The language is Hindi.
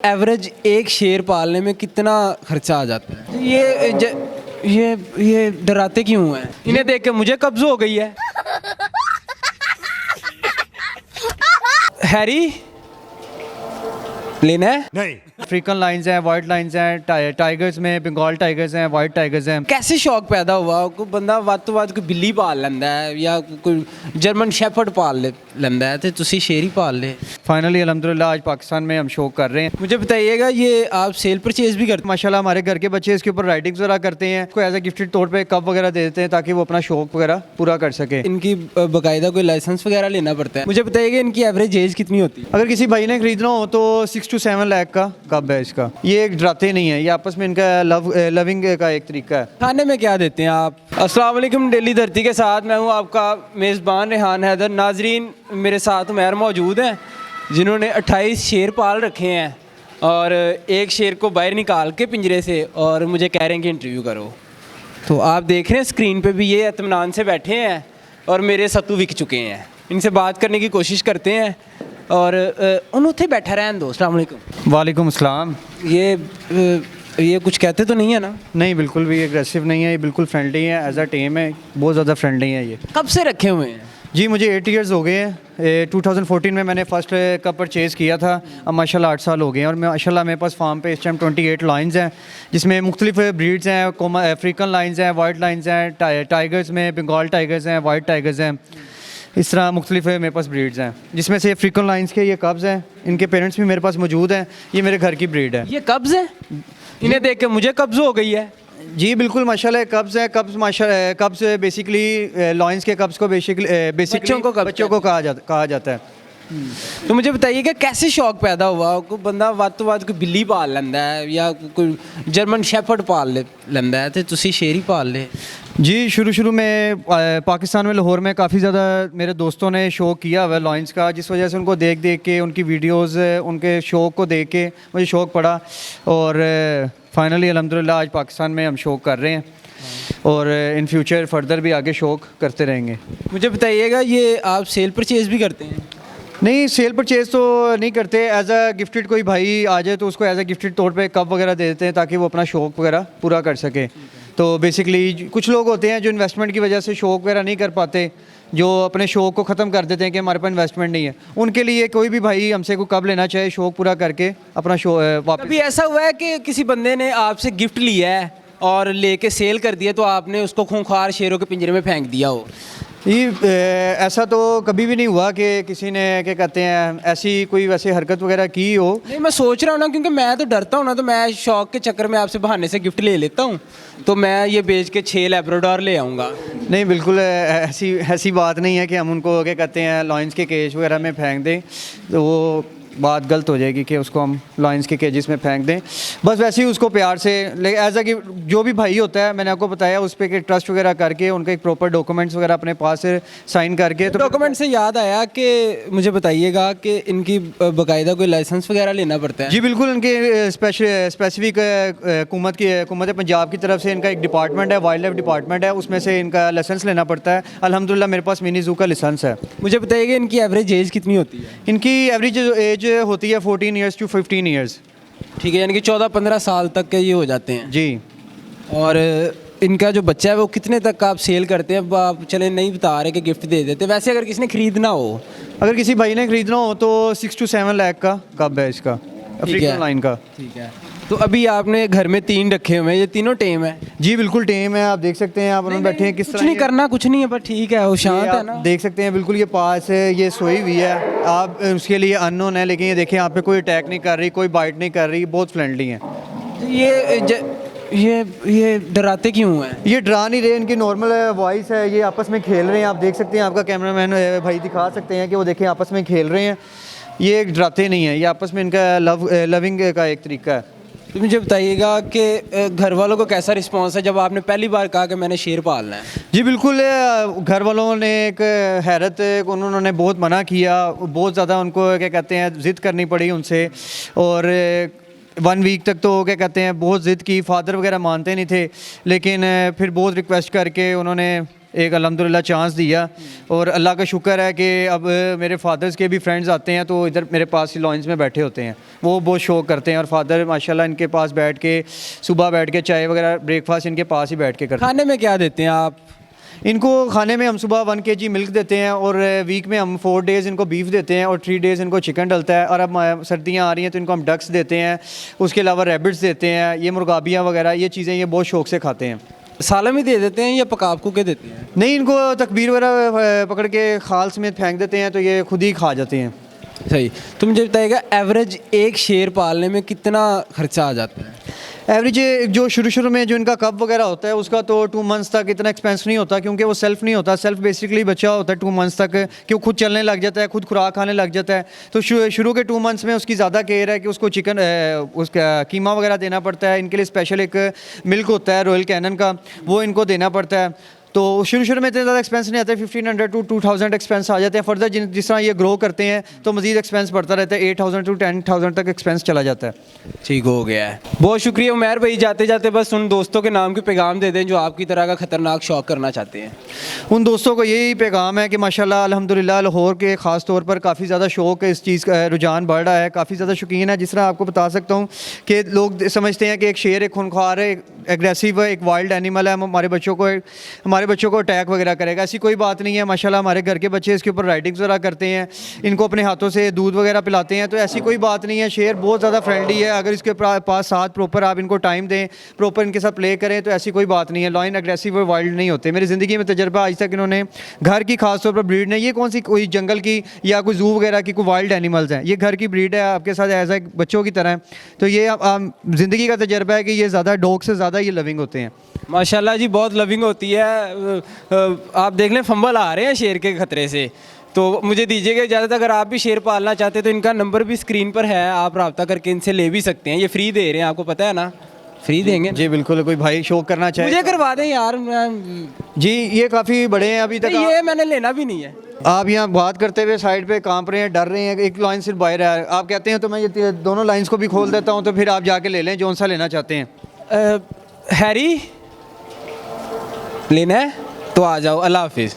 एवरेज एक शेर पालने में कितना खर्चा आ जाता है? ये डराते क्यों हैं? इन्हें देख के मुझे कब्ज हो गई है। हैरी लेना है? नहीं। अफ्रीकन लाइन्स हैं, वाइट लाइन्स हैं, टाइगर्स में बंगाल टाइगर्स हैं, वाइट टाइगर्स हैं। कैसे शौक पैदा हुआ? कोई बंदा ਵੱਧ ਤੋਂ ਵੱਧ कोई बिल्ली पाल ਲੈਂਦਾ है या कोई जर्मन शेफर्ड पाल ਲੈਂਦਾ है तो तुसी शेर ही पाल ले। फाइनली अल्हम्दुलिल्लाह आज पाकिस्तान में हम शौक कर रहे हैं। मुझे बताइएगा ये आप सेल परचेज भी करते हैं? माशाल्लाह हमारे घर के बच्चे इसके ऊपर राइटिंग्स वगैरह करते हैं, कोई एज ए गिफ्टेड तौर पे कप वगैरह दे देते हैं ताकि वो अपना शौक वगैरह पूरा कर सके। इनकी बाकायदा कोई लाइसेंस वगैरह लेना पड़ता है? मुझे बताइएगा इनकी एवरेज एज कितनी होती है? अगर किसी भाई ने खरीदना हो तो 6 to 7 लाख का कप है इसका। ये एक डराते नहीं है, ये आपस में इनका लविंग का एक तरीका है। खाने में क्या देते हैं आप? अस्सलाम वालेकुम, डेली धरती के साथ मैं हूँ आपका मेज़बान रेहान हैदर। नाजरीन, मेरे साथ उमैर मौजूद हैं जिन्होंने 28 शेर पाल रखे हैं और एक शेर को बाहर निकाल के पिंजरे से और मुझे कह रहे हैं कि इंटरव्यू करो। तो आप देख रहे हैं स्क्रीन पे भी ये इत्मीनान से बैठे हैं और मेरे सत्तू विक चुके हैं। इनसे बात करने की कोशिश करते हैं और उन्होंने बैठा रहन दो। अस्सलाम वालेकुम। वालेकुम अस्सलाम। ये कुछ कहते तो नहीं है ना? नहीं, बिल्कुल भी एग्रेसिव नहीं है, ये बिल्कुल फ्रेंडली है, एज अ टेम है, बहुत ज़्यादा फ्रेंडली है ये। कब से रखे हुए हैं? जी मुझे 8 इयर्स हो गए हैं। 2014 में मैंने फ़र्स्ट कप परचेज़ किया था। अब माशाल्लाह 8 साल हो गए हैं और माशाल्लाह मेरे पास फार्म पे इस टाइम 28 लाइन्स हैं जिसमें मुख्तलिफ ब्रीड्स हैं, अफ्रीकन लाइन्स हैं, वाइट लाइन्स हैं, टाइगर्स में बंगाल टाइगर्स हैं, वाइट टाइगर्स हैं, इस तरह मुख्तलिफ मेरे पास ब्रीड्स हैं जिसमें से अफ्रीकन लाइन्स के ये कब्ज़ हैं। इनके पेरेंट्स भी मेरे पास मौजूद हैं, ये मेरे घर की ब्रीड है। ये कब्ज़ है? इन्हें देख के मुझे कब्ज़ हो गई है। जी बिल्कुल माशाल्लाह कब्ज़ है। कब्ज़ बेसिकली लॉइंस के कब्ज़ को बेसिकली बच्चों को कहा जाता है। तो मुझे बताइए कि कैसे शौक पैदा हुआ? कोई बंदा ਵੱਧ ਤੋਂ ਵੱਧ कोई बिल्ली पाल ਲੈਂਦਾ है या कोई जर्मन शेफर्ड पाल ਲੈਂਦਾ है तो तुसी शेर ही पाल ले? जी शुरू में पाकिस्तान में लाहौर में काफ़ी ज़्यादा मेरे दोस्तों ने शौक़ किया हुआ है लॉइंस का, जिस वजह से उनको देख के उनकी वीडियोस उनके शौक़ को देख के मुझे शौक़ पड़ा और फाइनली अल्हम्दुलिल्लाह आज पाकिस्तान में हम शौक़ कर रहे हैं और इन फ्यूचर फर्दर भी आगे शौक़ करते रहेंगे। मुझे बताइएगा ये आप सेल परचेज़ भी करते हैं? नहीं, सेल परचेज़ तो नहीं करते। एज अ गिफ्टेड कोई भाई आ जाए तो उसको एज अ गिफ्टेड तौर पे कप वगैरह दे देते हैं ताकि वो अपना शौक़ वगैरह पूरा कर सके। तो बेसिकली कुछ लोग होते हैं जो इन्वेस्टमेंट की वजह से शौक़ वगैरह नहीं कर पाते, जो अपने शौक़ को ख़त्म कर देते हैं कि हमारे पास इन्वेस्टमेंट नहीं है। उनके लिए कोई भी भाई हमसे कोई कब लेना चाहे शौक़ पूरा करके अपना वापस। कभी ऐसा हुआ है कि किसी बंदे ने आपसे गिफ्ट लिया है और लेके सेल कर दिया तो आपने उसको खूंखार शेरों के पिंजरे में फेंक दिया हो? ये ऐसा तो कभी भी नहीं हुआ कि किसी ने क्या कहते हैं ऐसी कोई वैसे हरकत वगैरह की हो। नहीं, मैं सोच रहा हूँ ना, क्योंकि मैं तो डरता हूँ ना, तो मैं शौक के चक्कर में आपसे बहाने से गिफ्ट ले लेता हूँ तो मैं ये बेच के 6 लैब्राडोर ले आऊँगा। नहीं, बिल्कुल ऐसी बात नहीं है कि हम उनको क्या कहते हैं लॉइंस के केज वगैरह में फेंक दें, तो वो बात गलत हो जाएगी कि उसको हम लॉइंस के केजेस में फेंक दें। बस वैसे ही उसको प्यार से एज अ कि जो भी भाई होता है, मैंने आपको बताया उस पर कि ट्रस्ट वगैरह करके उनका एक प्रॉपर डॉक्यूमेंट्स वगैरह अपने पास से साइन करके। तो डॉक्यूमेंट से याद आया कि मुझे बताइएगा कि इनकी बाकायदा कोई लाइसेंस वगैरह लेना पड़ता है? जी बिल्कुल, इनके स्पेसिफिक हुकूमत पंजाब की तरफ से इनका एक डिपार्टमेंट है, वाइल्ड लाइफ डिपार्टमेंट है, उसमें से इनका लाइसेंस लेना पड़ता है। अल्हम्दुलिल्लाह मेरे पास मिनी ज़ू का लाइसेंस है। मुझे बताइएगा इनकी एवरेज एज कितनी होती है? इनकी एवरेज एज होती है 14 ईयर्स to 15 ईयर्स। ठीक है, यानी कि 14-15 साल तक के ये हो जाते हैं जी। और इनका जो बच्चा है वो कितने तक आप सेल करते हैं? आप चले नहीं बता रहे कि गिफ्ट दे देते, वैसे अगर किसी ने ख़रीदना हो? अगर किसी भाई ने ख़रीदना हो तो 6 to 7 लाख का कब है इसका, अफ्रीकन लाइन का। ठीक है, तो अभी आपने घर में 3 रखे हुए हैं, ये तीनों टेम है? जी बिल्कुल टेम है, आप देख सकते हैं। आप उन्होंने बैठे हैं किस तरह। कुछ नहीं करना, कुछ नहीं है, पर ठीक है, वो शांत है ना। देख सकते हैं बिल्कुल ये पास है, ये सोई हुई है। आप उसके लिए अननोन है, लेकिन ये देखें आप पे कोई अटैक नहीं कर रही, कोई बाइट नहीं कर रही, बहुत फ्रेंडली है। ये डराते क्यों हैं? ये डरा नहीं रहे, इनकी नॉर्मल वॉइस है, ये आपस में खेल रहे हैं। आप देख सकते हैं, आपका कैमरामैन भाई दिखा सकते हैं कि वो देखें आपस में खेल रहे हैं, ये डराते नहीं हैं, ये आपस में इनका लविंग का एक तरीका है। तो मुझे बताइएगा कि घर वालों को कैसा रिस्पांस है जब आपने पहली बार कहा कि मैंने शेर पालना है? जी बिल्कुल, घर वालों ने एक हैरत, उन्होंने बहुत मना किया, बहुत ज़्यादा उनको क्या कहते हैं ज़िद करनी पड़ी उनसे और 1 वीक तक तो क्या कहते हैं बहुत ज़िद की। फादर वगैरह मानते नहीं थे, लेकिन फिर बहुत रिक्वेस्ट करके उन्होंने एक अल्हम्दुलिल्लाह चांस दिया, और अल्लाह का शुक्र है कि अब मेरे फादर्स के भी फ्रेंड्स आते हैं तो इधर मेरे पास ही लॉइंस में बैठे होते हैं, वो बहुत शौक करते हैं, और फादर माशाल्लाह इनके पास बैठ के सुबह बैठ के चाय वगैरह ब्रेकफास्ट इनके पास ही बैठ के करते हैं। खाने में क्या देते हैं आप? इनको खाने में हम सुबह 1 kg मिल्क देते हैं, और वीक में हम 4 डेज़ इनको बीफ देते हैं, और 3 डेज़ इनको चिकन डलता है, और अब सर्दियाँ आ रही हैं तो इनको हम डक्स देते हैं, उसके अलावा रैबिट्स देते हैं, ये मुर्गाबियाँ वगैरह ये चीज़ें ये बहुत शौक से खाते हैं। सालन में दे देते हैं या पका पकू के देते हैं? नहीं, इनको तकबीर वगैरह पकड़ के खाल समेत फेंक देते हैं तो ये खुद ही खा जाते हैं। सही। तो मुझे बताइएगा एवरेज एक शेर पालने में कितना खर्चा आ जाता है? एवरेज जो शुरू में जो इनका कप वगैरह होता है उसका तो 2 मंथ्स तक इतना एक्सपेंस नहीं होता, क्योंकि वो सेल्फ नहीं होता, सेल्फ बेसिकली बच्चा होता है 2 मंथ्स तक कि वो खुद चलने लग जाता है, खुद खुराक खाने लग जाता है। तो शुरू के 2 मंथ्स में उसकी ज़्यादा केयर है कि उसको चिकन उसका कीमा वगैरह देना पड़ता है, इनके लिए स्पेशल एक मिल्क होता है रॉयल कैनन का, वो इनको देना पड़ता है। तो शुरू में इतने ज़्यादा एक्सपेंस नहीं आते, 1500 to 2000 एक्सपेंस आ जाते हैं। फर्दर जिस तरह ये ग्रो करते हैं तो मज़ीद एक्सपेंस बढ़ता रहता है, 8000 to 10000 तक एक्सपेंस चला जाता है। ठीक हो गया है, बहुत शुक्रिया उमैर भाई। जाते जाते बस उन दोस्तों के नाम के पैगाम दे दें जो आपकी तरह का ख़तरनाक शौक करना चाहते हैं। उन दोस्तों को यही पैगाम है कि माशाल्लाह अल्हम्दुलिल्लाह लाहौर के ख़ास तौर पर काफ़ी ज़्यादा शौक है, इस चीज़ का रुझान बढ़ रहा है, काफ़ी ज़्यादा शौकीन है। जिस तरह आपको बता सकता हूँ कि लोग समझते हैं कि एक शेर एक खूंखार है, एग्रेसिव है, एक वाइल्ड एनिमल है, हमारे बच्चों को अटैक वगैरह करेगा, ऐसी कोई बात नहीं है। माशाल्लाह हमारे घर के बच्चे इसके ऊपर राइडिंग्स वगैरह करते हैं, इनको अपने हाथों से दूध वगैरह पिलाते हैं, तो ऐसी कोई बात नहीं है। शेर बहुत ज़्यादा फ्रेंडली है, अगर इसके पास साथ प्रॉपर आप इनको टाइम दें, प्रॉपर इनके साथ प्ले करें तो ऐसी कोई बात नहीं है। लॉयन एग्रेसिव और वाइल्ड नहीं होते। मेरी ज़िंदगी में तजर्बा आज तक इन्होंने घर की खास तौर पर ब्रीड नहीं, ये कौन सी कोई जंगल की या कोई जू वगैरह की कोई वाइल्ड एनिमल्स हैं, ये घर की ब्रीड है, आपके साथ एज ए बच्चों की तरह है। तो ये ज़िंदगी का तजर्बा है कि ये ज़्यादा डॉग से ज़्यादा ये लविंग होते हैं। माशाल्लाह जी, बहुत लविंग होती है। आप देख लें फंबल आ रहे हैं शेर के ख़तरे से, तो मुझे दीजिएगा इजाज़त। अगर आप भी शेर पालना चाहते हैं तो इनका नंबर भी स्क्रीन पर है, आप रब्ता करके इनसे ले भी सकते हैं। ये फ्री दे रहे हैं, आपको पता है ना, फ्री देंगे जी बिल्कुल। कोई भाई शौक करना चाहे मुझे करवा दें यार। जी, ये काफ़ी बड़े हैं अभी तक। ये मैंने लेना भी नहीं है। आप यहाँ बात करते हुए साइड पे कांप रहे हैं, डर रहे हैं, एक लाइन सिर्फ बाहर है। आप कहते हैं तो मैं ये दोनों लाइंस को भी खोल देता हूँ, तो फिर आप जाके ले लें जो सा लेना चाहते हैं। हैरी लेना है तो आ जाओ। अल्लाह हाफिज़।